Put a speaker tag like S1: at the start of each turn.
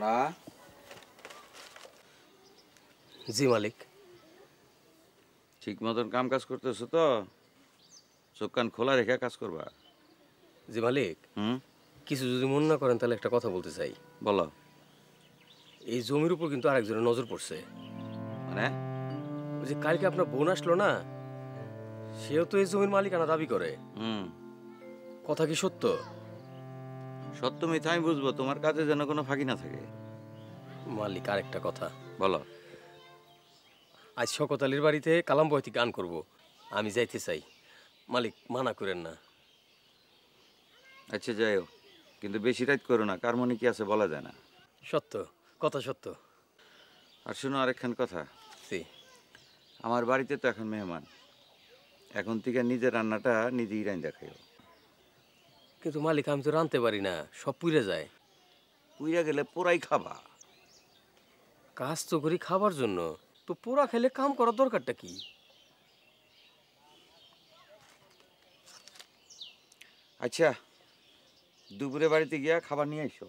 S1: না
S2: জি মালিক।
S1: ঠিক মতন কাম কাজ করতেছো তো? চোখ কান খোলা রেখে কাজ করবা।
S2: জি মালিক, কিছু যদি মনে না করেন তাহলে একটা কথা বলতে চাই।
S1: বলো।
S2: এই জমির উপর কিন্তু আরেকজনের নজর পড়ছে।
S1: মানে?
S2: ওই যে কালকে আপনার বোন আসলো না, সেও তো এই জমির মালিকানা দাবি করে। কথা কি সত্য?
S1: সত্য মিথ্যা আমি বুঝবো, তোমার কাজে যেন কোনো ফাঁকি না থাকে।
S2: মালিক আরেকটা কথা।
S1: বলো।
S2: আজ শওকত আলীর বাড়িতে কালাম বয়তি গান করব, আমি যাইতে চাই। মালিক মানা করেন না।
S1: আচ্ছা যাইও, কিন্তু বেশি রাত করো না, কার মনে কি আছে বলা যায় না।
S2: সত্য কথা, সত্য।
S1: আর শুনো আরেকখান কথা।
S2: জি।
S1: আমার বাড়িতে তো এখন মেহমান, এখন থেকে নিজের রান্নাটা নিজেই রান্না খাইও।
S2: কিন্তু মালিক আমি তো রাঁধতে পারি না, সব পুড়ে যায়।
S1: পুইরা গেলে পোড়াই খাবা।
S2: কাজ তো করি খাবার জন্য, তো পোড়া খেলে কাম করার দরকারটা কি?
S1: আচ্ছা, দুপুরে বাড়িতে গিয়া খাবার নিয়ে আইসো।